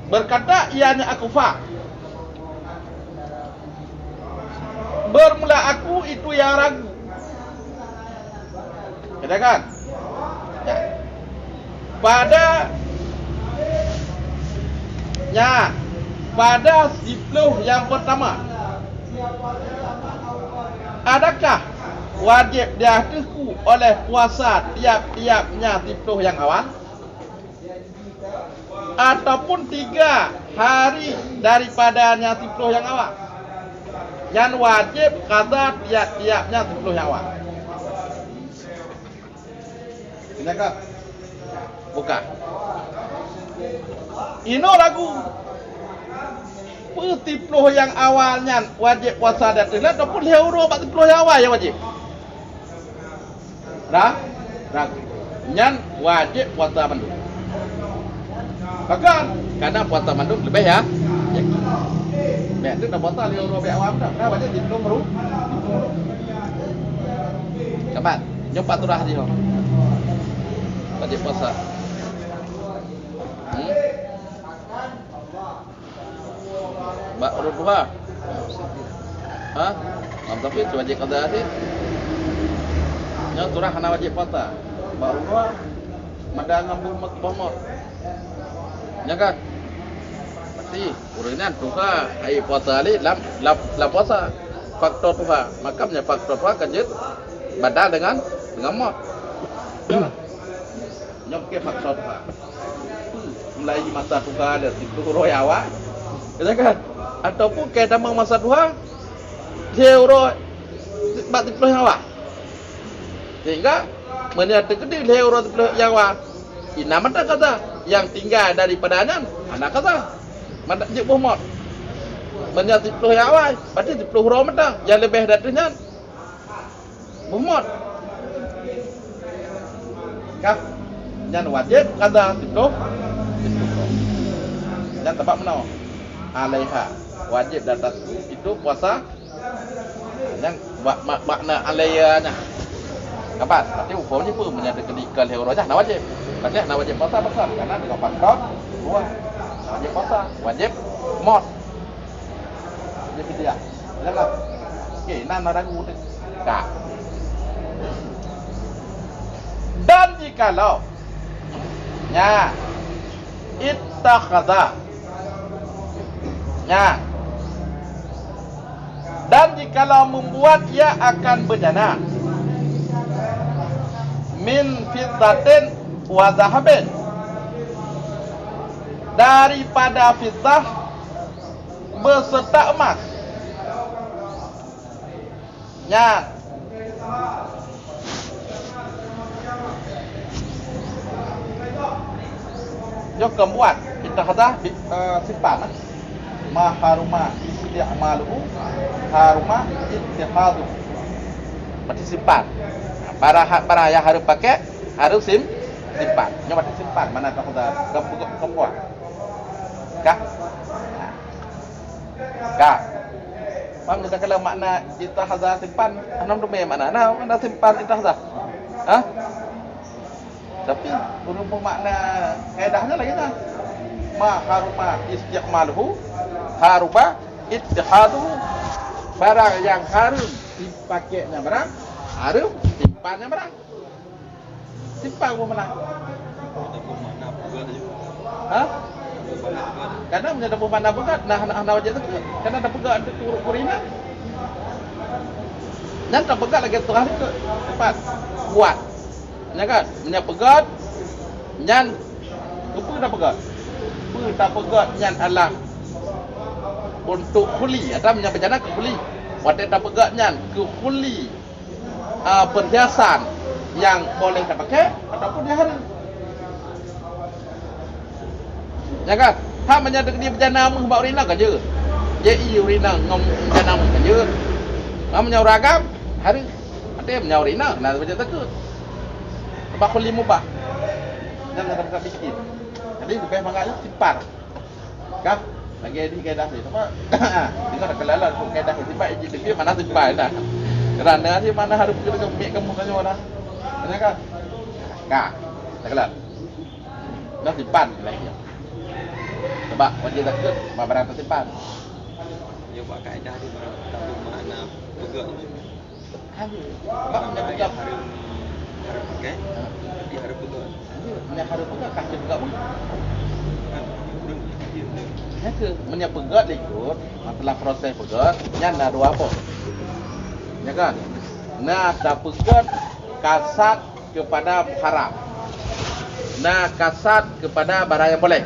Berkata ianya Akufah, bermula aku itu yang ragu. Katakan ya. Pada 10 yang pertama, adakah wajib diakhirku oleh puasa tiap-tiapnya 10 yang awal, ataupun 3 hari daripadanya 10 yang awal yang wajib qada tiap-tiapnya 10 yang awal? Benarkah? Bukan. Ino ragu. Putiploh yang awalnya wajib puasa dan tidak, ataupun leuro 40 yang awal yang wajib. Ragu. Nyan wajib puasa mandung. Bahkan karena puasa mandung lebih ya. Mek tu dah puasa leuro awal dah. Dah wajib di belum. Kapan? Jumpa turah dia. Wajib puasa. Mbak urut dua. Tapi tu wajib qada sih. Nya turah kena wajib puasa. Mbak urut dua. Madang ngambul makbamot. Nya kan? Pasti urunan tuha ai puasa ali lam puasa. Faktor tuha, makamnya faktor tuha kajit badal dengan mot. Nyok ke faktor tuha. Mulai masa tuha ada 10 royawa. Katakan ataupun ke damang masa tuha euro 40 nyawa. Sehingga menyatu gede euro 40 nyawa. Ina mata kata yang tinggal daripadanya anak kata mata je bohmot. Menyatu 10 nyawa, berarti 10 euro mata yang lebih darinya bohmot. Kah? Yang wajib kata 10 dan tempat menau alaiha wajib atas itu puasa yang makna alaihanya kapan? Berarti hukumnya pun menyatakan dikal heuroja nak wajib. Berarti nak wajib puasa besar karena dengan faktor dua wajib puasa, wajib mot. Jadi dia. Jangan. Okey, nan ragu tu. Tak. Dan jikalau nya ittakhadha nya, dan jikalau membuat ia akan berjana min fiddatin wa zahabin, daripada fiddah beserta emas. Nya jok membuat ittakhadha simpan ma haruma isti'maluhu haruma ittihadu. Berarti simpan. Para yang harus pakai harus simpan. Nya berarti simpan mana tak ada kebuat. Kah? Faham tak kalau makna ittihadha simpan? Anam tu mana simpan ittihadha? Tapi berhubung makna kaedahnya lagi tak? Ma haruma isti'maluhu haruba ittihadu, barang yang harum dipakainya barang harum simpannya barang. Simpan pun mana? Karena menjadi mana begat nah wajib tu. Karena ada begat untuk kurina. Dan tak begat lagi tu hari tu cepat buat. Ya kan? Menyak begat nyan apa dah begat? Apa tak begat nyan alam untuk kuli atau menyak berjana ke kuli. Waktu tak begat nyan ke kuli perhiasan yang boleh dipakai ataupun di hari. Ya kan? Hak menyak dia berjana menghambak urina kan je. Ye urina ngom berjana kan je. Hak menyak ragam hari ada menyak urina nak baca takut. Bakul mubah. Jangan ada bikin. Jadi lebih mangga simpan. Kah? Lagi di kaedah ni apa? Dengar kelalan pun kaedah simpan jadi dia mana simpan dah. Kerana dia mana harus kita kemik kamu kan orang. Benar kan? Kah? Tak kelar. Dah simpan lagi. Bak wajib takut barang tersimpan. Ya buat kaedah di mana tak bermakna pegang. Bak punya pegang harus pakai. Dia harus pegang. Punya harus pegang kaki pegang pun. Kan belum dia. Ya ke punya pegang ikut masalah proses pegang nya ada dua apa. Ya kan? Nah, tak pegang kasat kepada haram. Nah, kasat kepada barang yang boleh.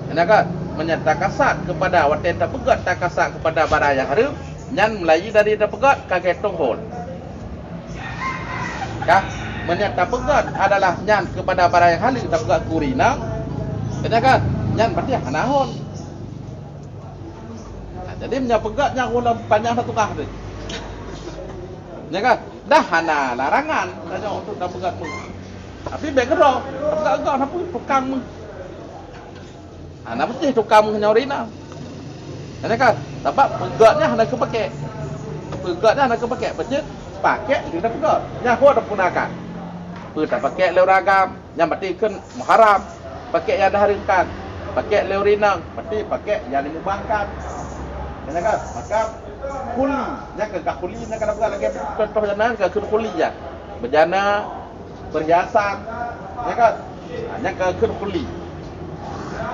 Ya kan? Menyatakan kasat kepada waten tak pegat tak kasat kepada barang yang haram nyan melayu dari tak pegat kaget tonghol. Kah? Menyatakan pegat adalah nyan kepada barang yang halal tak pegat kurina. Ya kan? Nyan berarti hanahon. Nah, jadi menyatakan pegat yang ulah panjang satu kah tu. Ya kan? Dah hana larangan tanya untuk tak pegat mu. Tapi background tak pegat apa tukang mu. Ana mesti tukang nyaurina. Ana kan, sebab pegatnya hendak kepakai. Pegatnya hendak kepakai, betul? Pakai dia dah pegat. Nya ho dah gunakan. Pu tak pakai leuragam, yang berarti kan muharam. Pakai yang dah haramkan. Pakai leurina, berarti pakai yang dimubahkan. Ana kan? Maka kuli, nya ke kuli nak kena pegat lagi contoh jangan ke kuli ya. Bejana perhiasan. Ya kan? Nya ke kuli.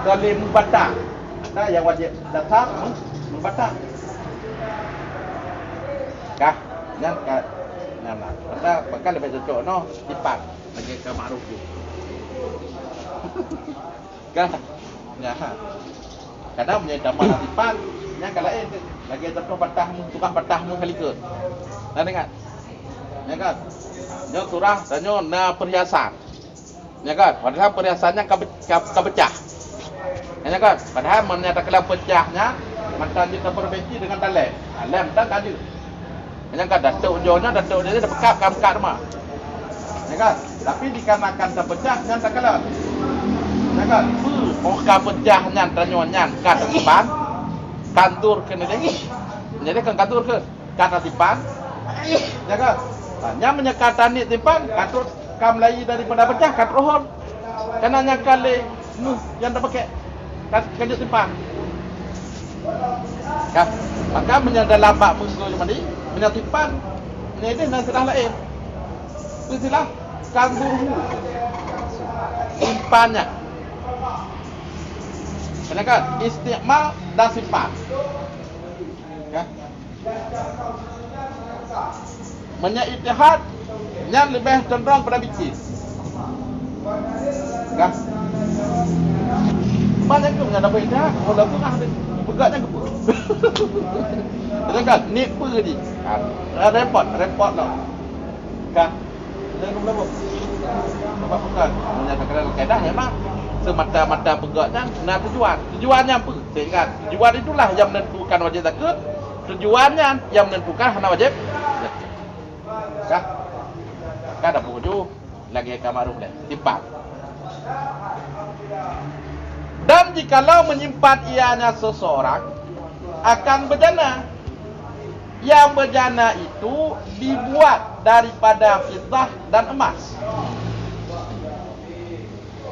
Kali membatah. Nah, yang wajib datang membatah. Kah? Yang kat nama. Pada bakal lebih cocok no, lipat lagi ke makruf tu. Kah? Ya. Kadang punya dapat lipat, yang kalau lagi cocok batah tukang batah kali ke. Nah, dengar. Ya kan? Nyo surah dan nyo na perhiasan. Ya kan? Padahal perhiasannya kabecah. Ya kan? Padahal menyatakan pecahnya mantan kita perbaiki dengan lem. Lem tak ada. Ya kan? Datuk ujungnya dia dah pekat rumah. Ya kan? Tapi dikarenakan terpecah yang tak kalah. Ya kan? Muka pecahnya tanyonnya kat depan. Kantor kena lagi. Jadi kan kantor ke kat depan. Ya kan? Hanya menyekatan ni depan kantor kam lagi daripada pecah kat rohon. Karena kali yang tak pakai kanjut simpan. Kan? Maka menyada lambak munggu mandi, menyatipan. Ini dia nak silah lain. Silah kanduruhu. Simpannya. Kenapa? Istiqmal dan simpan. Kan? Menyaitihad yang lebih cenderung pada bikin. Kan? Banyak tu yang dapat dah, kalau pun ada pegatnya ke. Kan ni apa ni? Repot lah. Kan? Jangan berapa. Sebab bukan menyatakan kaedah memang semata-mata pegatnya nak tujuan. Tujuannya apa? Saya ingat, tujuan itulah yang menentukan wajib zakat. Tujuannya yang menentukan hana wajib zakat. Kan? Kan ada buju lagi kamaruf dah. Tipat. Dan jikalau menyimpan ianya seseorang akan berjana. Yang berjana itu dibuat daripada fiddah dan emas.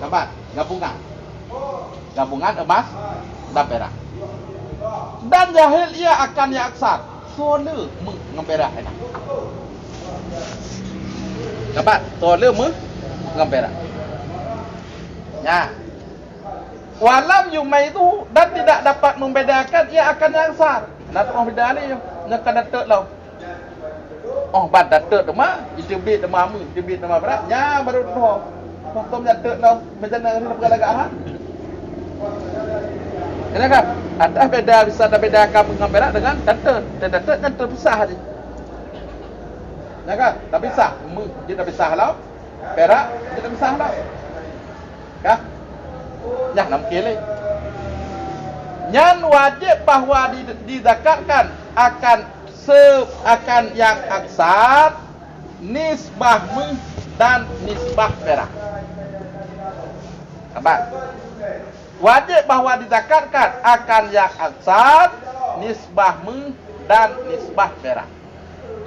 Nampak? Gabungan emas dan perak. Dan jahil ia akan yaksar. Sola mengemperak enak. Nampak? Sola mengemperak. Ya. Walam yumai itu dan tidak dapat membedakan ia akan yangsar. Nak orang beda ni nak datuk lau. Oh bad datuk tu mah itu bit demam mu, itu bit demam berat. Ya baru tu. Tonton datuk lau macam mana nak pergi ha. Kenapa? Ada beda bisa ada bedakan pengambilan dengan datuk. Dan datuk kan terpisah aja. Ya kan? Tak pisah. Dia tak pisah lau. Perak dia tak pisah lau. Kah? Ya, nak kira. Yang wajib bahawa dizakatkan akan yang aksar, nisbah dan nisbah perak. Nampak? Wajib bahawa dizakatkan akan yang aksar, nisbah dan nisbah perak.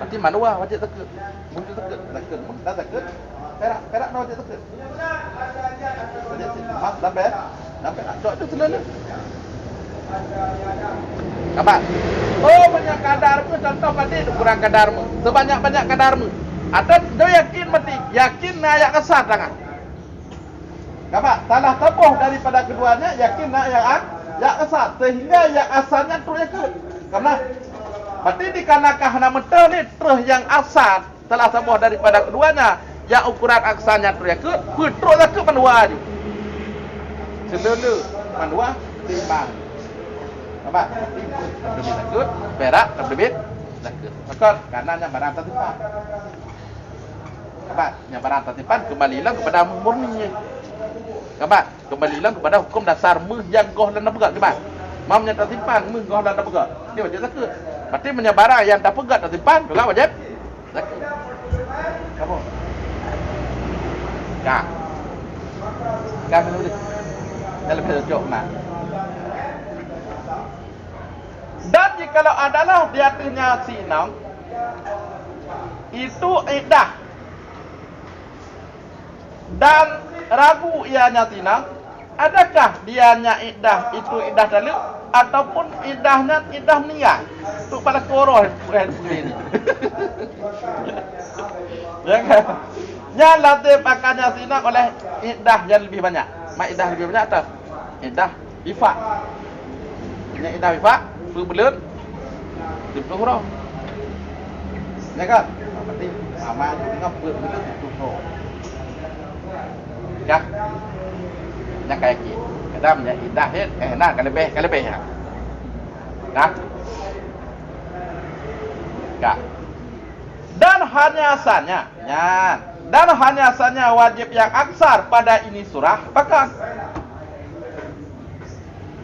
Berarti mana wajib zakat? Wajib zakat, zakat, perak dah wajib zakat. Wajib emas dan perak. Sampai dok itu selalu. Apa? Oh, banyak kadarmu, contoh tadi kurang kadarmu. Sebanyak-banyak kadarmu. Atau do yakin mati, yakin nak kasar tangan. Apa? Salah tabuh daripada keduanya, yakin nak ya kasar. Sehingga ya asalnya terus yakut. Karena berarti dikarenakan hana mentah ni terus yang asal telah tabuh daripada keduanya, yang ukuran aksarnya terus yakut, terus yakut manua je. Selalu manua timbang. Apa? Terbit takut, perak terbit takut. Maka karenanya barang tertimpan. Apa? Yang barang tertimpan kembalilah kepada murninya. Apa? Kembalilah kepada hukum dasar meh yang goh dan pegat kebat. Mamnya tertimpan meh goh dan pegat. Dia wajib takut. Berarti menyebarang yang tak pegat tertimpan juga wajib takut. Kamu? Kak. Kak menulis. Dalam hidup nak. Dan jikalau adalah di atasnya sinang, itu iddah. Dan ragu ianya sinang, adakah dianya iddah itu iddah dalil ataupun iddahnya iddah niat? Itu pada koroh ini. Ya kan? Yang latih pakannya sinang oleh iddah yang lebih banyak. Mak iddah lebih banyak atau iddah bifak? Yang iddah bifak belum tutup roh. Ya kan? Berarti sama dengan belum tutup roh. Ya. Yang kayak gitu. Kita punya idah nak kalebih ya. Nah. Ya. Dan hanya asalnya, ya. Dan hanya asalnya wajib yang aksar pada ini surah apakah?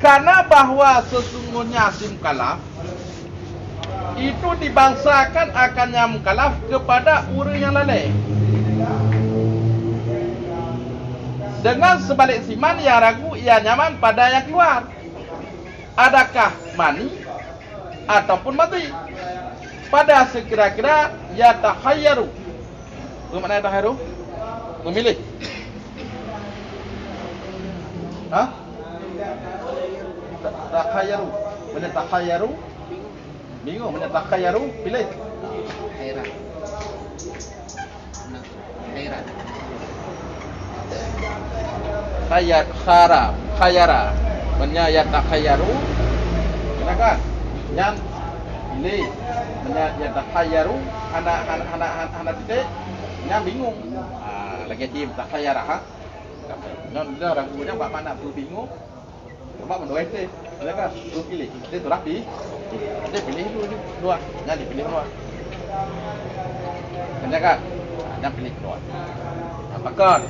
Karena bahwa sesungguhnya si mukallaf itu dibangsakan akannya mukallaf kepada orang yang lalai. Dengan sebalik siman yang ragu ia nyaman pada yang keluar. Adakah mani ataupun mati? Pada sekira-kira ya tahayyaru. Bagaimana tahayyaru? Memilih. Hah? Takhayaru, mana takhayaru? Bingung, mana takhayaru? Pilih. Khairat. Khairat. Khayara. Mana ya takhayaru? Kenapa? Yang pilih. Mana ya takhayaru? Anak titik. Yang bingung. Lagi tim takhayara ha. Non dia ragunya apa mana tu bingung. Sebab mendoai tu, dia kan tu pilih. Dia tu rapi. Dia pilih dua. Yang dipilih dua. Kan? Yang pilih dua. Apakah?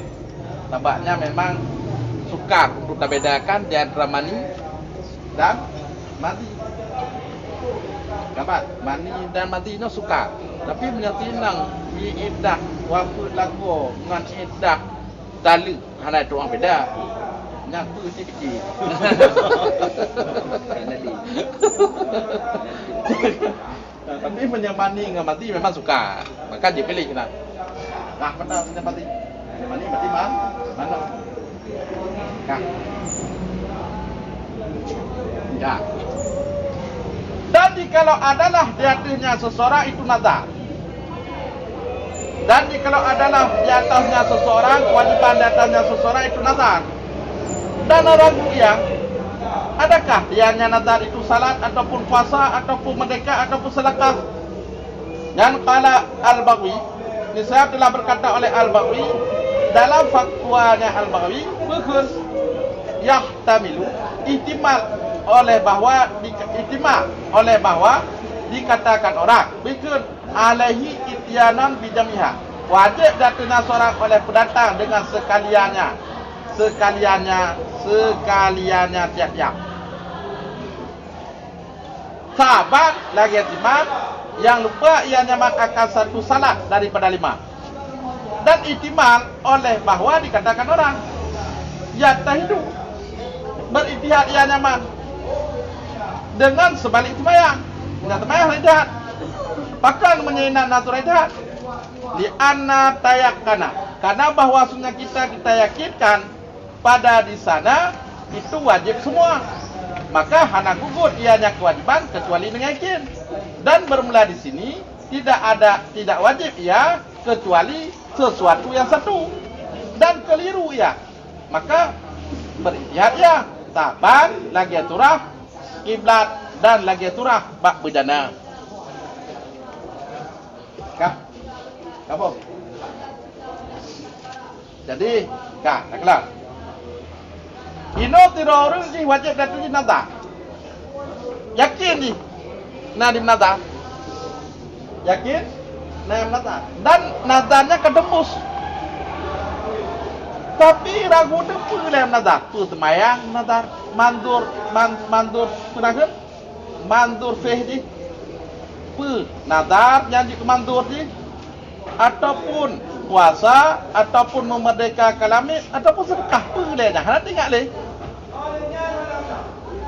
Tampaknya memang sukar untuk membedakan di antara mani dan mati. Nampak? Mani dan mati itu sukar. Tapi menyatinang di iddah wafud lagu dengan iddah dalil hana itu orang beda. Yang tu kecil-kecil. Tapi menyamani dengan mati memang suka. Maka dia pilih kita. Nah, mana punya mati? Menyamani mati mana? Nah. Ya. Dan jikalau adalah di atasnya seseorang itu nazar. Dan jikalau adalah di atasnya seseorang, kewajiban di atasnya seseorang itu nazar. Dan ragu yang adakah dianya nazar itu salat ataupun puasa ataupun sedekah ataupun sedekah? Dan qala Al-Baghawi, nisab telah berkata oleh Al-Baghawi dalam fatwanya Al-Baghawi, bukan yahtamilu ihtimal oleh bahwa dikatakan orang bukan alaihi ityanan bijamiha, wajib datangnya seorang oleh pendatang dengan sekaliannya tiap-tiap. Sahabat lagi itimam yang lupa ia nyaman akan satu salat daripada 5. Dan itimam oleh bahwa dikatakan orang ya tahidu beritihad ia nyaman dengan sebalik sembahyang. Dengan sembahyang idah. Bahkan menyenang natural idah. Li anna tayakkana, karena bahwa sunnah kita yakinkan pada di sana itu wajib semua. Maka hana gugur ianya kewajiban kecuali dengan yakin. Dan bermula di sini tidak wajib ia kecuali sesuatu yang satu dan keliru ia. Maka berihtiad ya. Taban lagi aturah kiblat dan lagi aturah bak bejana. Kah? Apa? Jadi, dah kelar. Ino tirorun si wajib datu di nada. Yakin ni? Nah di nada. Yakin? Nah nada. Dan nadanya kedembus. Tapi ragu depu lem nada. Tu semayang nada. Mandur penakan? Mandur fehdi. Pu nadar yang di mandur di. Ataupun puasa, ataupun memerdekakan lamit, ataupun sedekah pun boleh dah. Anak tinggal leh.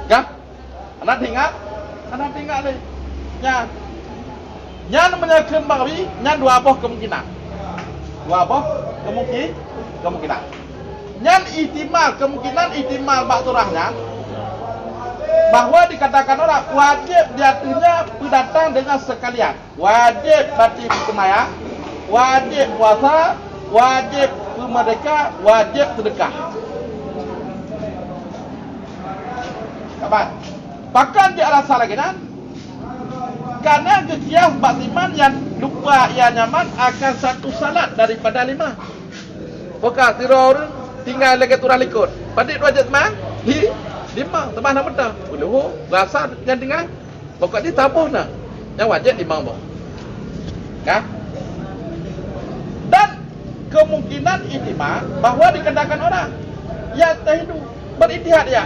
Kah? Anak tinggal leh. Ya. Yang menyatakan bahawa yang dua buah kemungkinan. Kemungkinan. Yang ihtimal bakturahnya bahawa dikatakan orang wajib jatuhnya berdatang dengan sekalian. Wajib berarti bersemayang, wajib puasa, wajib bermerdeka, wajib sedekah. Kapan? Bahkan di alasan lagi kan? Karena kekias baktiman yang lupa ia nyaman akan satu salat daripada 5. Bukan tiror tinggal lagi turah likut. Padik wajib semang? 5. Teman nak betul. Boleh rasa yang tinggal. Pokok dia tabuh nah. Yang wajib 5 boh. Kah? Dan kemungkinan ihtimal bahawa dikatakan orang yang terhidu beritihad ya.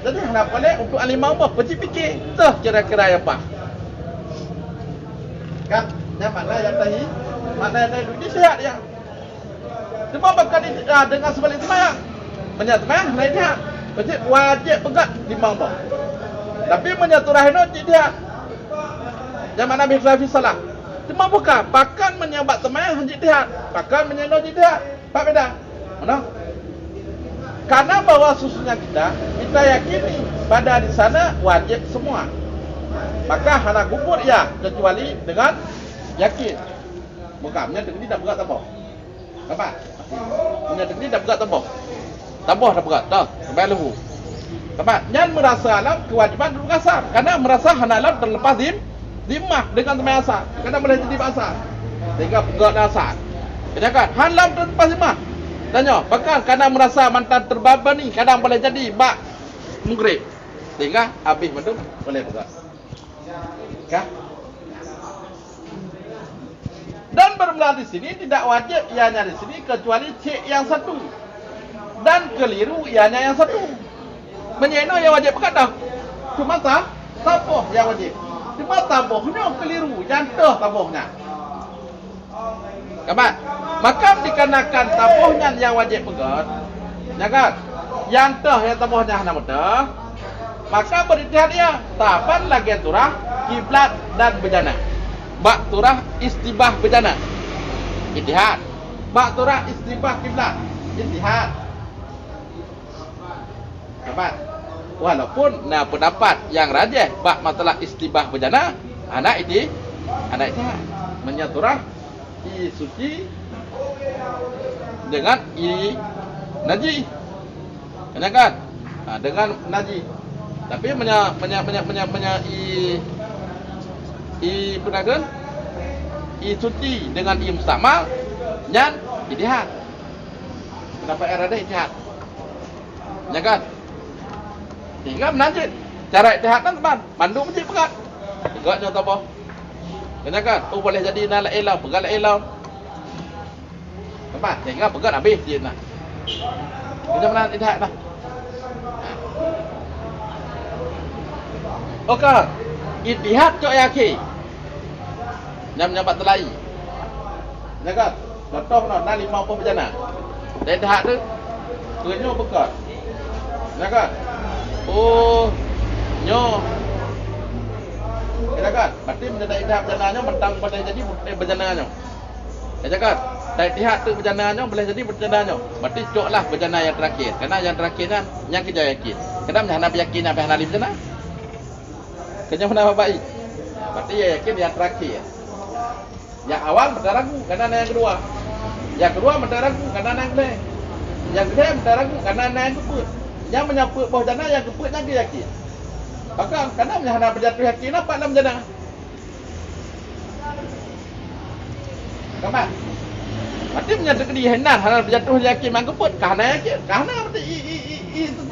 Jadi hendak boleh untuk alimah boh pergi fikir. Tuh kira-kira apa? Kan? Yang mana yang terhidu? Mana yang terhidu ini sihat ya. Cuma bakal dengan sebalik semayang. Menyatakan lain dia. Wajib pegat 5 boh. Tapi menyaturahino dia. Yang mana bihafi salah. Cuma bukan, pakan menyabat semayang hanjit dihat. Pakan menyelok jihad. Pak beda. Mana? Karena bahawa susunya kita yakini pada di sana wajib semua. Maka hana gugur ya kecuali dengan yakin. Bukan, menyatakan tidak berat taboh. Apa? Menyatakan tidak berat taboh. Taboh dah berat dah, sampai lehu. Apa? Yang merasa alam kewajiban dulu kasar. Karena merasa hana alam terlepas dimah dengan teman asal. Kadang boleh jadi asal. Sehingga pegat asal. Katakan, halam terlepas dimah. Tanya, bahkan kadang merasa mantan terbabani, kadang boleh jadi bak mughrib. Sehingga habis betul boleh pegat. Kah? Dan bermula di sini tidak wajib ianya di sini kecuali cek yang satu. Dan keliru ianya yang satu. Menyeno yang wajib pegat dah. Cuma taboh yang wajib. Cuma tabohnya keliru, jantah tabohnya. Kapan? Maka dikarenakan tabohnya yang wajib pegat, ya kan? Jantah yang tabohnya hanya mudah. Maka beritihad dia, taban lagi turah, kiblat dan bejana. Bak turah istibah bejana. Itihad. Bak turah istibah kiblat. Itihad. Kapan? Walaupun pendapat yang rajih bak masalah istibah bejana anak itu menyaturah i suci dengan i naji, kan? Dengan naji. Tapi i penakan i suci dengan i mustamal nyan itihad. Pendapat yang rajih itihad, kan? Sehingga menajid. Cara itihad kan teman, mandu mesti pegat. Pegatnya tak apa. Kan? Oh boleh jadi nak elau, pegat elau. Teman, sehingga pegat habis dia nak. Kita mana itihad dah. Okey. Itihad cok yakin. Nyam nyabat telai. Kan? Contoh nak 50 berjana. Dan itihad tu kenyo pegat. Kan? Oh, nyo. Kira kan? Berarti menjadi idhab jenanya mentang pada jadi berjenanya. Ya kan? Tak ihtihad tu berjananya boleh jadi berjananya. Berarti cuklah berjana yang terakhir. Karena yang terakhirnya yang kita yakin. Kenapa hana yakin apa hana berjana? Kenya mana baik. Berarti ya yakin yang terakhir. Yang awal mesti ragu karena yang kedua. Yang kedua mesti ragu karena yang kedua. Yang kedua mesti ragu karena yang keput. Yang menyebut bahawa jana yang keputnya dia yakin. Maka karena hana berjatuh yakin apa dalam jana? Kapan? Berarti menyatakan dia hendak hana berjatuh yakin mang keput. Karena yakin. Karena berarti itu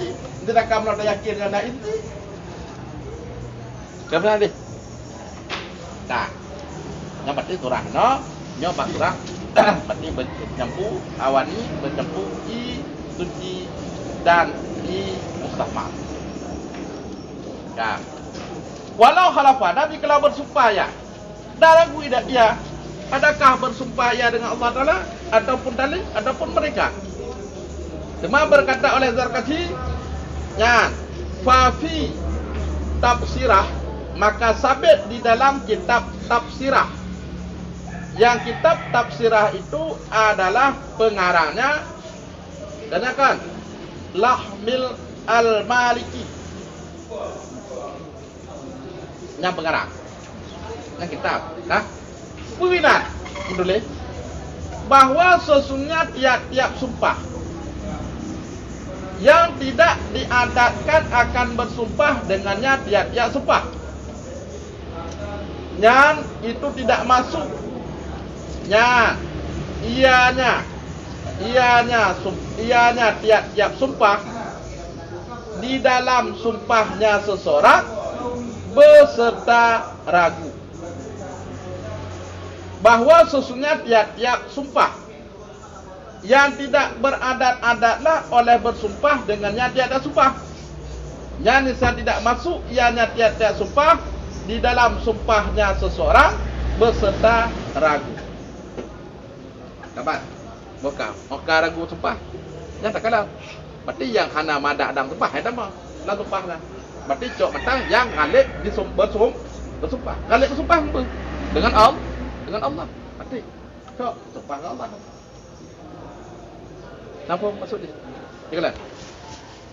tidak kamu nak yakin karena itu. Kapan ni? Tak. Yang berarti surah no, nyoba surah berarti bercampur awani, bercampur i suci dan i mustahmal. Ya. Walau halafa Nabi kalau bersumpah ya, dah ragu tidak dia. Adakah bersumpah ya dengan Allah Taala ataupun dalil ataupun mereka? Cuma berkata oleh Zarkashi, ya, fafi tafsirah, maka sabit di dalam kitab tafsirah. Yang kitab tafsirah itu adalah pengarangnya, tanyakan Lahmil Al-Maliki, yang pengarang, yang kitab, nah, pembinaan, menulis bahwa sesungguhnya tiap-tiap sumpah yang tidak diadatkan akan bersumpah dengannya tiap-tiap sumpah. Yang itu tidak masuk. Ianya tiap-tiap sumpah di dalam sumpahnya seseorang beserta ragu. Bahwa sesungguhnya tiap-tiap sumpah yang tidak beradat-adatlah oleh bersumpah dengannya tiada sumpah. Yang tidak masuk ianya tiap-tiap sumpah di dalam sumpahnya seseorang beserta ragu. Dapat? Bukan ragu sumpah. Yang tak kalah. Berarti yang hana madak dalam sumpah, ada mah dalam sumpah lah. Berarti cok mata yang ngalip bersumpah. Ngalip bersumpah apa? Dengan Allah. Berarti cok sumpah dengan Allah. Nampak maksud dia? Dia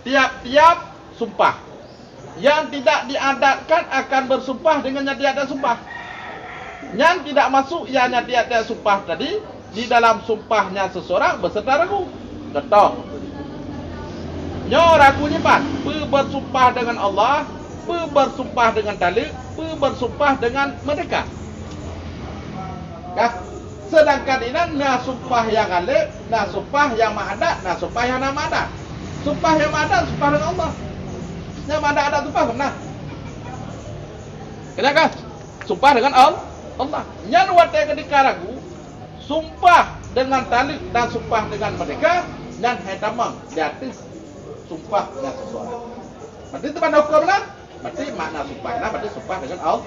tiap-tiap sumpah yang tidak diadatkan akan bersumpah dengannya tiada sumpah. Yang tidak masuk ianya tiada sumpah tadi di dalam sumpahnya seseorang beserta ragu. Contoh, nyo ragu ni pan, bersumpah dengan Allah, bersumpah dengan dalil, bersumpah dengan mereka. Kah? Sedangkan ini na sumpah yang galib, na sumpah yang ma'adat, na sumpah yang namadat. Sumpah yang ma'adat, sumpah dengan Allah. Yang ma'adat ada sumpah pernah. Kenapa? Sumpah dengan Allah. Yang watai ketika ragu, sumpah dengan talib dan sumpah dengan mereka, dan hetamang jatuh sumpah dengan seseorang. Berarti itu mana hukum lah? Berarti makna sumpah, berarti sumpah dengan Allah.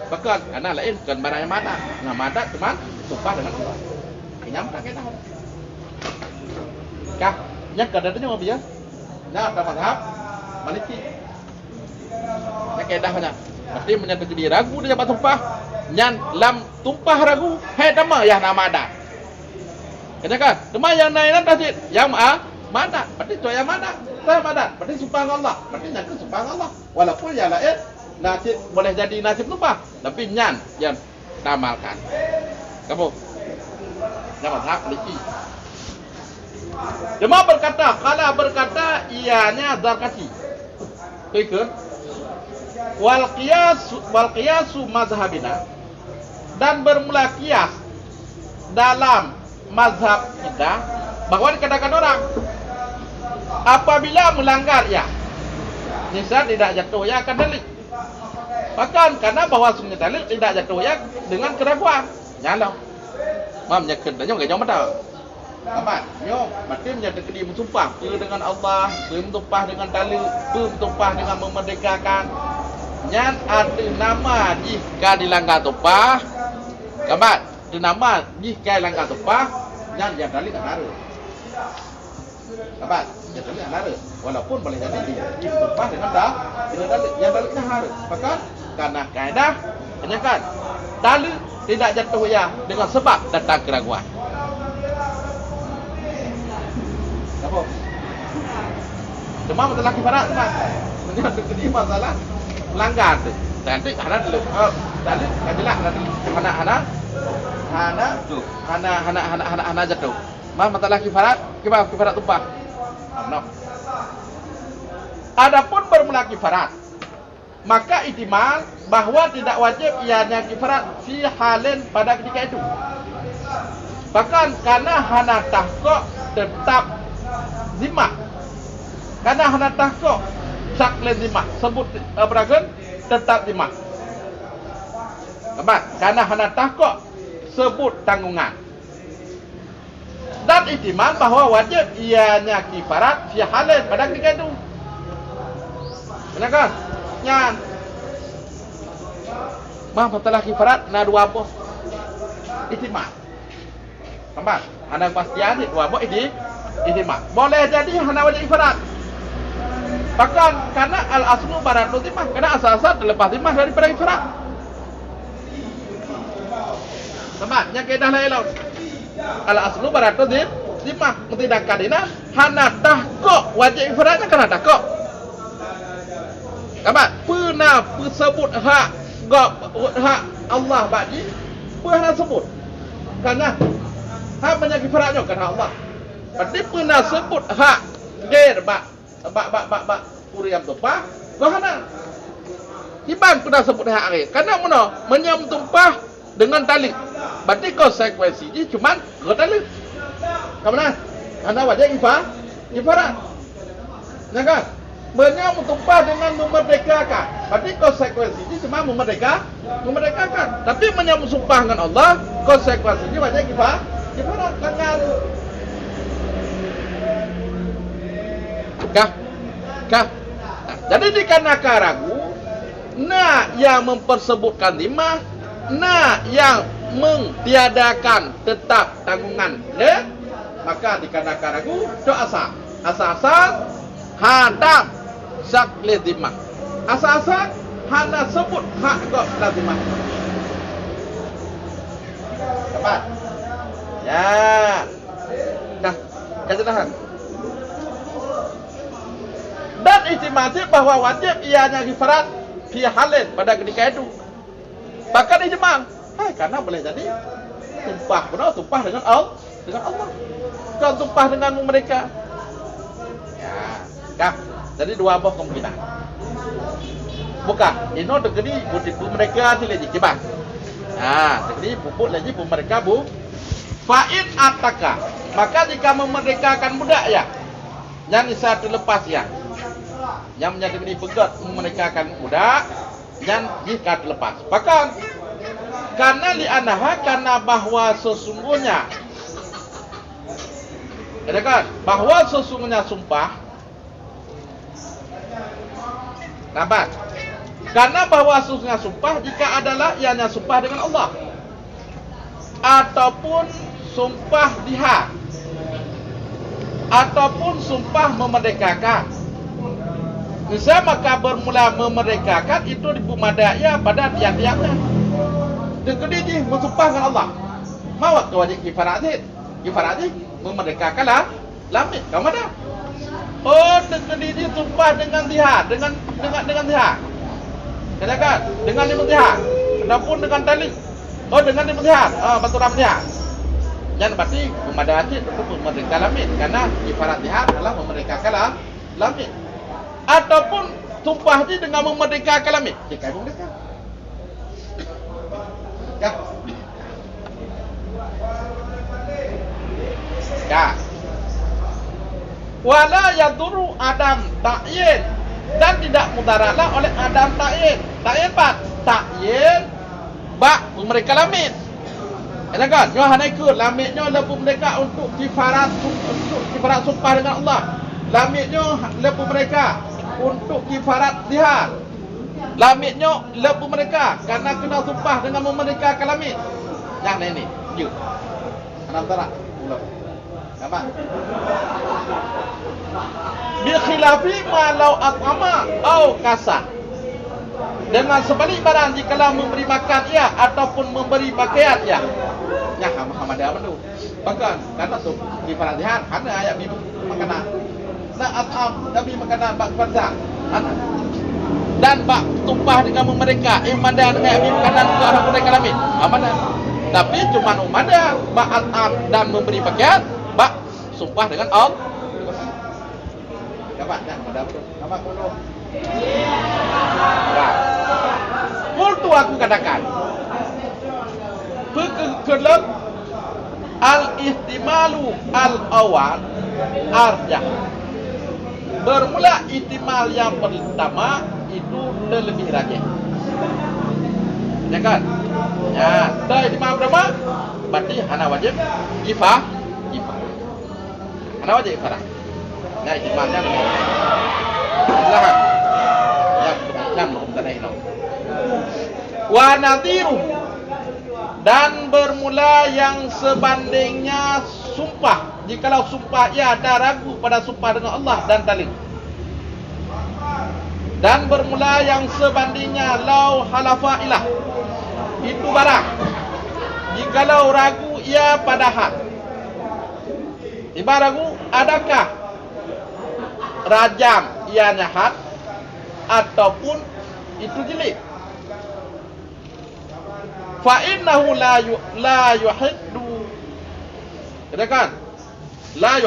Bahkan karena lain bukan barang yang mana, nggak ada cuma sumpah dengan Allah. Nyam tak kita. Kah? Yang kadang-kadang apa ya? Nah, apa mazhab Maliki. Yang kedahnya, berarti menyatakan dia ragu dia dapat sumpah. Yang lam tumpah ragu, hai dama ya nama ada. Katakan, dama yang naik tadi, yang mana? Berarti tu yang mana? Saya mana? Berarti sumpah dengan Allah. Berarti nyata sumpah dengan Allah. Walaupun yang lain nasib boleh jadi nasib tumpah, tapi nyan yang tamalkan. Kamu nama hak Maliki. Jemaah berkata, kalau berkata ianya Zarkashi. Ikut. Wal qiyasu mazhabina, dan bermula qiyas dalam mazhab kita bahwa dikatakan orang apabila melanggar ya nisa tidak jatuh ya akan delik. Bahkan karena bahwa sunnya dalil tidak jatuh ya dengan keraguan. Nyalo. Mam nyakeun tanya enggak jauh mata. Apa? Nyo, berarti menyatakan dia bersumpah dengan Allah, bersumpah dengan dalil, bersumpah dengan memerdekakan. Yang ada nama jika dilanggar tumpah. Kamat, ada nama jika dilanggar tumpah, yang dalil tak ada. Kamat, yang dalil tak ada. Walaupun boleh jadi dia tumpah dengan dalil, yang dalilnya ada. Bahkan karena kaedah, kenyakan dalil tidak jatuh ya dengan sebab datang keraguan. Cuma masalah kifarat tu, menyangkut ini masalah melanggar tu. Nanti hana dulu. Tadi kajilah hana jatuh. Masalah kifarat tumpah. No. Adapun bermula kifarat, maka ihtimal bahwa tidak wajib ianya kifarat fi halin pada ketika itu. Bahkan karena hana tahqiq tetap zimah. Karena hana tahqiq saklen zimah sebut beragen tetap zimah. Nampak? Karena hana tahqiq sebut tanggungan. Dan ihtimal bahwa wajib ianya kifarat fi halin pada ketika itu. Benar kan? Nyan. Masalah kifarat na dua apa? Ihtimal. Nampak? Hana pastian dua apa ihtimal. Boleh jadi hana wajib kifarat. Bahkan karena al-aslu barat zimah, karena asas-asas terlepas zimah daripada kifarat. Nampak? Yang kaedah lain laut. Al-aslu barat zimah, tidak kadina hana tahqiq wajib kifaratnya karena tahqiq. Nampak? Pernah sebut hak Allah bagi, pernah sebut. Karena hak banyak kifaratnya karena Allah. Berarti pernah sebut hak gair bak kuriam tumpah, karena Iban pernah sebut hak gair. Karena mana? Menyam tumpah dengan tali. Berarti konsekuensinya cuma ke tali. Kamana? Karena wajib kifarat. Ya kan? Menyam tumpah dengan memerdekakan. Berarti konsekuensinya cuma memerdekakan. Tapi menyam sumpah dengan Allah, konsekuensinya wajib kifarat dengan kah. Jadi dikarenakan ragu, yang mempersebutkan zimah, yang mentiadakan tetap tanggungan, maka dikarenakan ragu, itu asal hadap sakle zimah. Asal hana sebut hak kok lazimah. Dapat? Ya. Dah, kejelasan. Dan ihtimal bahwa wajib ianya kifarat fi halin pada ketika itu. Bahkan ihtimal, karena boleh jadi tumpah dengan Allah. Bukan tumpah dengan mereka. Ya, jadi dua buah kemungkinan. Bukan, ini degeri budiku mereka tidak dikibah. Degeri pupuk lagi pun mereka fa'in ataka. Maka jika memerdekakan budak ya, yang bisa terlepas ya, yang menjadi degeri pegat memerdekakan budak, yang jika terlepas. Bahkan karena li'anaha, karena bahwa sesungguhnya, kan? Bahwa sesungguhnya sumpah. Nampak? Karena bahwa sesungguhnya sumpah jika adalah ianya sumpah dengan Allah ataupun sumpah dihad ataupun sumpah memerdekakan. Bisa maka bermula memerdekakan itu dibumadaya pada tiap-tiapnya. Degedi bersumpah dengan Allah. Mawak wajib kifarat memerdekakanlah lamit. Kamu ada? Oh, degedi sumpah dengan dihad, dengan dihad. Katakan dengan dimutihan ataupun dengan tali. Oh, dengan dimutihan. Batu ramdiah. Jangan berarti memadai untuk memerdekakan lamit, karena kifarat dihad adalah memerdekakan lamit. Ataupun sumpah ini dengan memerdekakan lamit. Jika memerdekakan. Ya. Wala yaduru adam ta'yin, dan tidak mudaratlah oleh adam ta'yin. Ta'yin pak, ta'yin bak mereka lamit. Kan? Nyo hanai ke lamitnya lepu mereka untuk kifarat sumpah dengan Allah. Lamitnya lepu mereka untuk kifarat dihad. Lamitnya lepu mereka karena kena sumpah dengan memerdekakan lamit. Yang ini, you. Enam tarak. Apa? Bi khilafi ma law at'ama au kasah. Dengan sebalik barang jikalau memberi makan ia ataupun memberi pakaian ia. Ya, Muhammad ada tu. Bahkan karena tu kifarat dihad hanya ayat bidu makanan. Nabi makanan bak farza. Dan bak tumpah dengan mereka imada dengan Nabi makanan ke orang mereka lamin. Amana. Tapi cuma umada bak dan memberi pakaian bak sumpah dengan Allah. Các bạn đang ở đâu? Các bạn có đâu? Kultu aku katakan Kelab Al-ihtimalu al-awal arjah. Bermula ihtimal yang pertama itu lebih rajih. Ya kan? Ya, dah ihtimal pertama berarti hana wajib ifah. Hana wajib ifah. Nah, ihtimalnya silakan. Ya, belum tadi no. Wa nadhiru dan bermula yang sebandingnya sumpah. Jikalau sumpah ia ada ragu pada sumpah dengan Allah dan dalil. Dan bermula yang sebandingnya lau halafa ilah. Itu barang. Jikalau ragu ia pada had. Tiba ragu adakah rajam ianya had ataupun itu jilid. Fa innahu la yuhaddu. Katakan la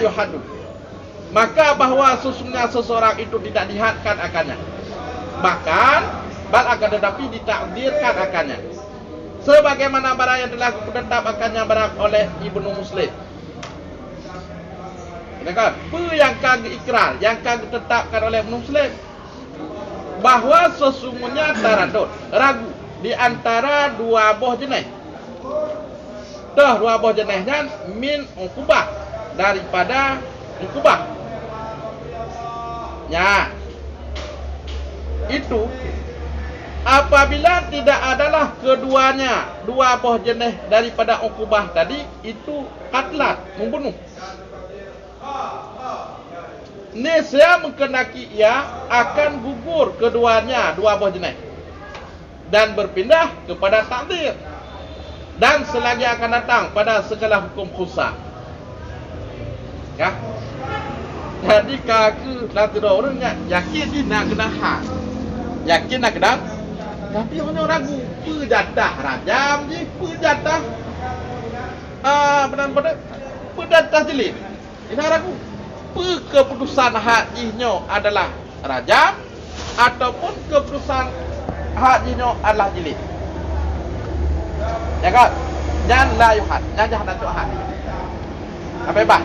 yuhaddu. Maka bahawa sesungguhnya seseorang itu tidak dihadkan akannya. Bahkan akan tetapi ditakdirkan akannya. Sebagaimana barang yang telah ditetap akannya barang oleh Ibnu Muslim. Katakan, apa yang kagak ikrar, yang kagak ditetapkan oleh Ibnu Muslim, bahawa sesungguhnya taradud, ragu di antara dua buah jenis. Dua buah jenisnya min ukubah, daripada ukubah. Ya. Itu apabila tidak adalah keduanya dua buah jenis daripada ukubah tadi, itu qatlat, membunuh. Nisya menghendaki ia akan gugur keduanya dua buah jenis dan berpindah kepada takdir, dan selagi akan datang pada segala hukum khusus. Ya. Jadi kaki nanti orangnya yakin dia nak kena hak, yakin nak kena, tapi orang ragu. Pejadah rajam je, pejadah benar-benar pejadah jilid. Ini ragu. Keputusan haknya adalah rajam ataupun keputusan haknya adalah jilid. Ya kan? Jangan la yuhad, jangan cok had. Apa bah?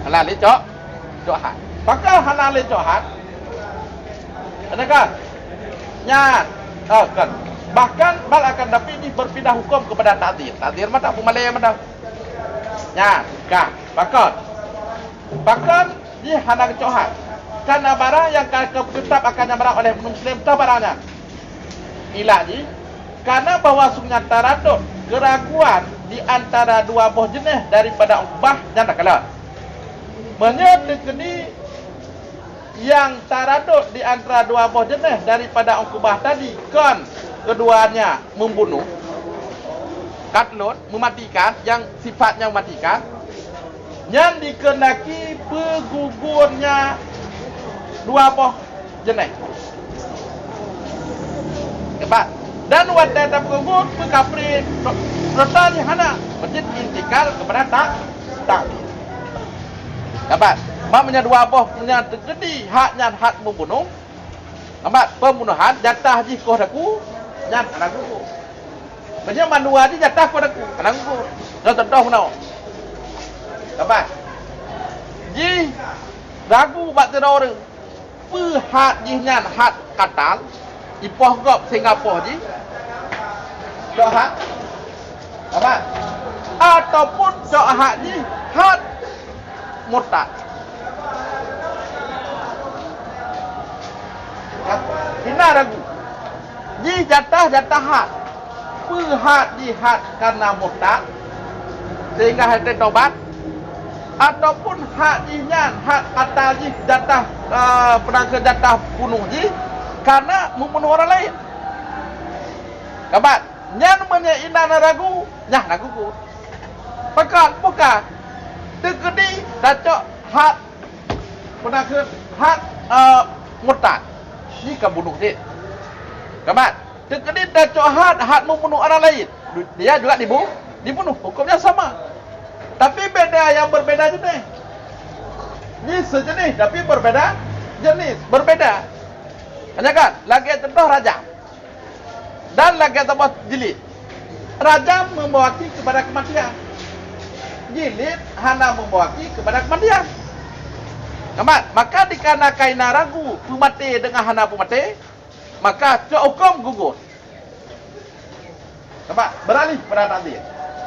Halal cok had. Maka halal cok had. Ada kan? Nyat. Kan. Bahkan bal akan dapat ini berpindah hukum kepada takdir. Takdir mana pumalaya mana? Nyat. Kah. Bahkan dia hendak cohat. Karena barang yang tetap akan barang oleh Muslim tak barangnya. Ilaji karena bahawa sungguhnya taradud, keraguan di antara dua buah jenis daripada ukubah yang tak kalah. Menyedekeni yang taradud di antara dua buah jenis daripada ukubah tadi kan keduanya membunuh, katlun, mematikan, yang sifatnya mematikan, yang dikehendaki bergugurnya dua buah jenis. Cepat. Dan wadah tak bergugur berkapri rosanya hana menjadi intikal kepada takdir. Dapat. Maknanya dua buah punya terjadi haknya hak membunuh. Dapat pembunuhan jatah jikoh daku dan anak gugur. Maksudnya mandua ni jatah kepada aku anak gugur. Dah contoh mana? Dapat. Ji ragu bak teror. Pehat jihnya hak katal. Ipoh gop Singapura ji. Dok hak. Apa? Ataupun dok hak ji hak murtad. Hina ragu. Ji jatah hak. Pehat jihad karena murtad sehingga hati taubat, ataupun hak jinya hak katal ji jatah pernah ke jatah bunuh ji karena membunuh orang lain. Kabat, nyan menyainan ragu, nyah ragu ku. Pekat buka. Tegedi dacok had penakut had murtad. Ini kan bunuh dia. Kamat. Terkini dah cok had membunuh orang lain. Dia juga dibunuh. Hukumnya sama. Tapi beda, yang berbeda jenis. Ini sejenis tapi berbeda jenis, berbeda. Hanya kan? Lagi contoh rajam. Dan lagi tambah jilid. Rajam membawaki kepada kematian. Jilid hanya membawaki kepada kematian. Kamat. Maka dikarenakan ragu pemati dengan hana pemati, maka cok hukum gugur. Kamat. Beralih pada takdir.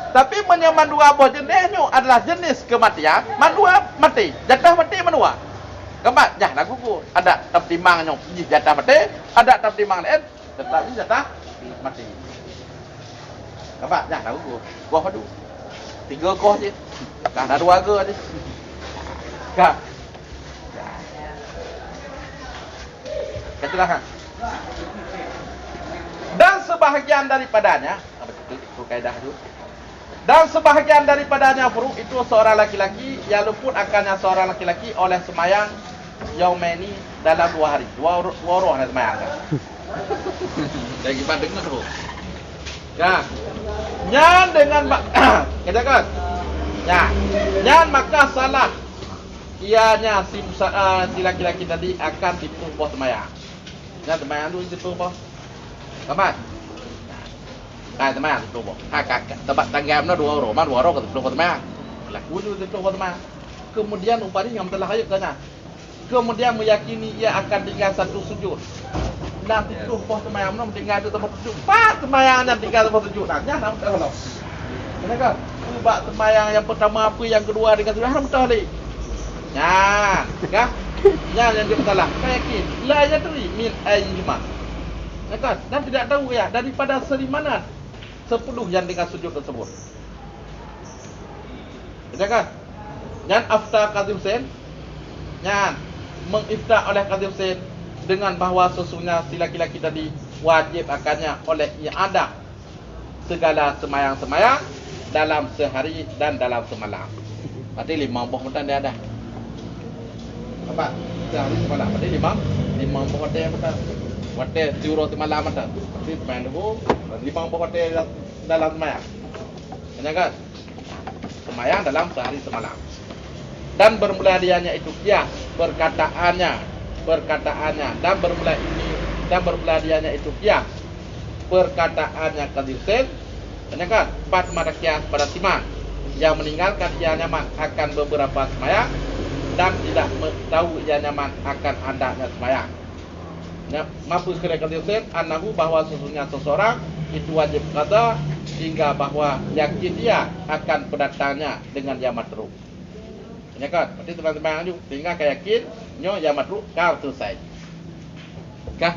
Tapi menyaman dua buah jenisnya adalah jenis kematian, mandua mati, jatah mati mandua. Kemat, jah nak gugur. Ada tertimangnya jatah mati, ada tertimang lain, tetapi jatah mati. Kemat, jah nak gugur. Kuah padu. 3 kuah je. Dah ada 2 ke je. Kak. Katalah kan. Dan sebahagian daripadanya, apa itu kaidah itu? Dan sebahagian daripadanya furu itu seorang laki-laki yang luput akannya seorang laki-laki oleh semayang yaumeni dalam 2 hari. 2 roh nak semayang kan. Dah gimana dengar tu. Ya. Nyan dengan kita kan. Ya. Nyan maka salah ianya si laki-laki tadi akan tipu bos semayang. Nyan semayang tu tipu bos. Kamat. Teman tu boh. Tempat tanggap na 2 euro, mah 2 euro ke 10 teman. Laku tu 10 teman. Kemudian upari yang telah hayat kena. Kemudian meyakini ia akan tinggal satu sujud. Dan 10 boh teman mana tinggal tu tempat sujud. 4 teman yang tinggal tempat sujud. Naknya nak betul kalau. Kenapa? Ubah teman yang pertama apa, yang kedua dengan sudah betul ni. Ya, kah? Ya yang dia salah. Saya yakin. La yadri min ayyima. Kan? Dan tidak tahu ya daripada seri mana 10 yang dengan sujud tersebut. Betul kan? Yang afta Qadhi Hussein, yang mengifta oleh Qadhi Hussein dengan bahawa sesungguhnya si laki-laki tadi wajib akannya oleh i'adah segala semayang-semayang dalam sehari dan dalam semalam. Berarti 5 buah mutan dia ada. Apa? Sehari semalam. Berarti 5 buah dia mutan. Wate tiuro semalam ada. Berarti main dulu 5 buah hotel dalam semayang. Hanya kan? Semayang dalam sehari semalam. Dan bermula dianya itu kias perkataannya dan bermula dianya itu kias perkataannya Qadhi Hussein. Hanya kan? 4 mata kias pada siman yang meninggalkan ia nyaman akan beberapa semayang dan tidak tahu ia nyaman akan andaknya semayang. Mampu sekali Qadhi Hussein annahu bahawa sesungguhnya seseorang itu wajib qada hingga bahawa yakin dia akan pendatangnya dengan yang matruh. Ya kan? Berarti teman-teman itu sehingga kaya yakin nyo yang matruh kau selesai. Kah?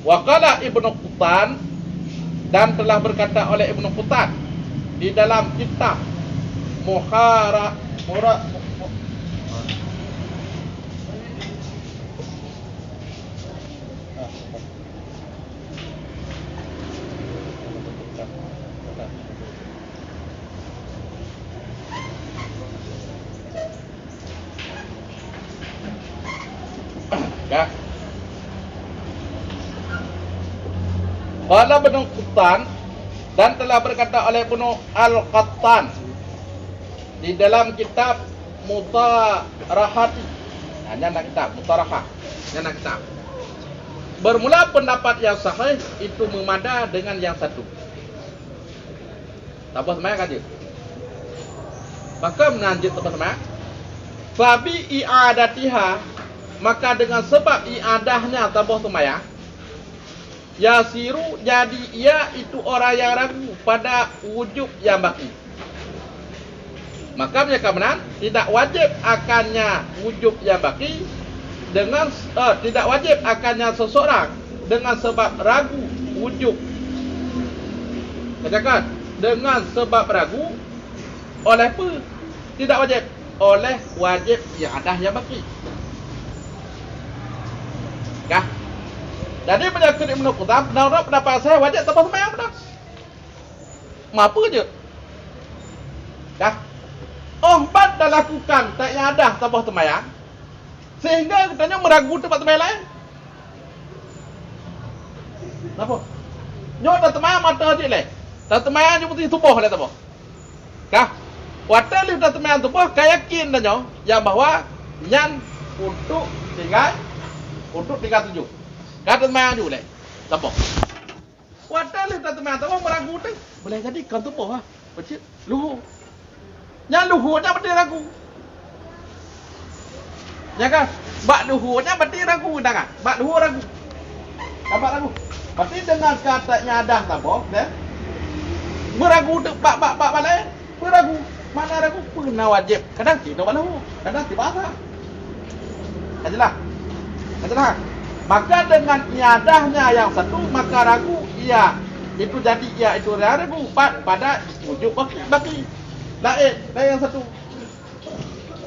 Wa qala Ibnu Quttan, dan telah berkata oleh Ibnu Quttan di dalam kitab ya. Qala Ibnu Quttan, dan telah berkata oleh Ibnu Al-Qattan di dalam kitab Mutarahati. Hanya nak kitab Mutarahah. Hanya nak kitab. Bermula pendapat yang sahih itu memada dengan yang satu. Tak apa semayang kan dia? Maka menanjut tempat semayang. Fabi i'adatiha, maka dengan sebab i'adahnya tabah semayang, yasiru, jadi ia itu orang yang ragu pada wujub yang baki. Maka mereka benar tidak wajib akannya wujub yang baki dengan tidak wajib akannya seseorang dengan sebab ragu wujub. Katakan dengan sebab ragu oleh apa? Tidak wajib, oleh wajib i'adah yang baki. Kah? Jadi penyakit Ibnu Quttan, menurut pendapat saya wajib tanpa semayang benar. Mampu je. Kah? Bat dah lakukan tak yang ada tabah temayang. Sehingga katanya meragu tempat temayang lain. Kenapa? Nyo dah temayang mata adik leh. Dah temayang je putih tubuh leh tabah. Kah? Watel dah temayang tubuh kayakin dah nyo yang bahawa nyan untuk tinggal 7. Kata temayang ju leh. Tabah. Watel dah temayang tabah meragu tu. Boleh jadi kan tubuh ah. Pecik luhur. Yang luhurnya berarti ragu. Ya kan? Bak luhurnya berarti ragu dah kan? Bak luhur ragu. Dapat ragu. Berarti dengan katanya dah tabah, dah. Meragu tu bak balik. Meragu. Mana ragu? Pernah wajib. Kadang kita bak luhur, kadang tiba asal. Ajalah. Ajalah. Maka dengan iadahnya yang satu, maka ragu ia itu jadi ia itu ragu pada wujud baki. Lain yang satu.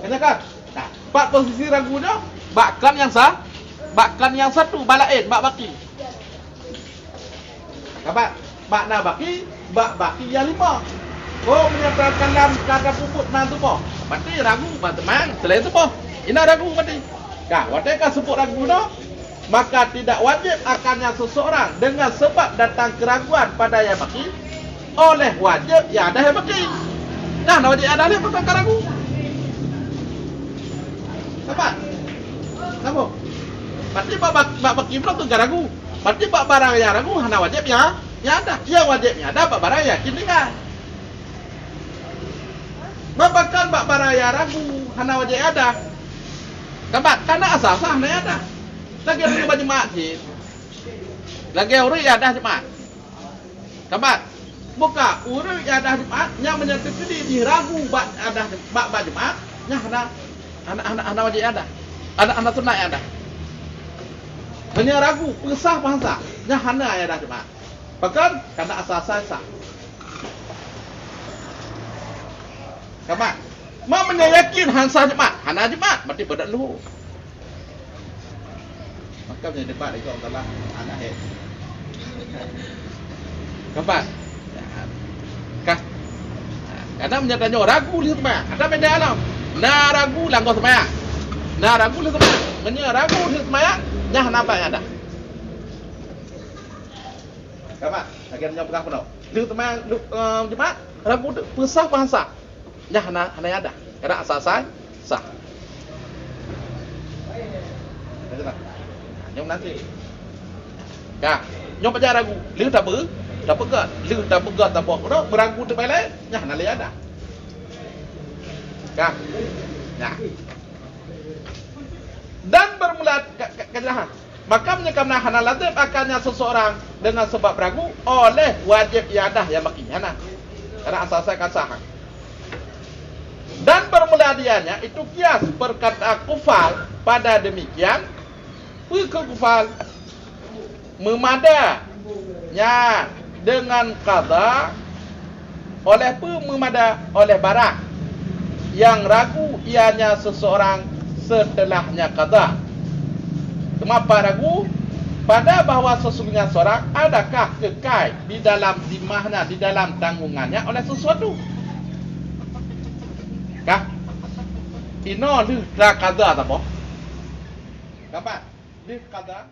Kenapa? Nah, bak posisi ragunya bakkan yang sah, bakkan yang satu balain bak baki. Apa? Bak na baki, bak baki yang 5. Oh, menyatakan dalam kata puput nantu po. Berarti ragu bak teman, selain itu po. Ina ragu berarti. Kah, watekan sebut ragu no, maka tidak wajib akannya seseorang dengan sebab datang keraguan pada yang baki oleh wajib ya ada yang baki. Nah, wajib ada yang baki ragu. Apa? Kenapa? Berarti bak baki belum tu ragu. Berarti bak barang yang ragu hana wajib ya ada. Yang wajibnya ada bak barang yakin dengan. Bahkan bak barang yang ragu hana wajib ada. Kenapa? Karena asal-asal hana ada. Lagi orang berjemaat je. Lagi orang yang ada jemaat. Kenapa? Buka orang yang ada jemaat yang menyatakan dia ragu bak ada bak jemaat nya hana wajib ada. Anak sunat yang ada. Hanya ragu pesah bangsa nya hana yang ada jemaat. Bahkan karena asal-asal sah. Kenapa? Mau menyayakin hansa jemaat, hana jemaat berarti berat luhur. Maka punya debat itu adalah anak head. Keempat. Kah? Kadang menyatakan ragu di sembahyang. Ada benda alam. Nah ragu langkau sembahyang. Nah ragu di sembahyang. Menya ragu di sembahyang. Nyah nampak yang ada. Keempat. Lagi ada pegang penuh. Di sembahyang jemaat ragu pesah bahasa. Nyah hana yang ada. Kadang asal-asal sah. Betul. Nyom nanti. Kah, nyom baca ragu, liu tak ber, tak pegat, liu tak pegat tak buat. Orang beragu tu balik, nyah nak lihat dah. Kah, nah. Dan bermula kejelahan. Maka menyebabkan hana lazim akannya seseorang dengan sebab ragu oleh wajib iadah yang baki hana. Karena asal-asal kasah. Dan bermula dianya itu kias perkata kufal pada demikian. Kufal memadanya dengan qada oleh memada oleh barang yang ragu ianya seseorang setelahnya qada. Kenapa ragu? Pada bahawa sesungguhnya seorang adakah kekal di dalam dimahnya, di dalam tanggungannya oleh sesuatu. Kah? Ino lu qada tak apa? Kapan? Di qada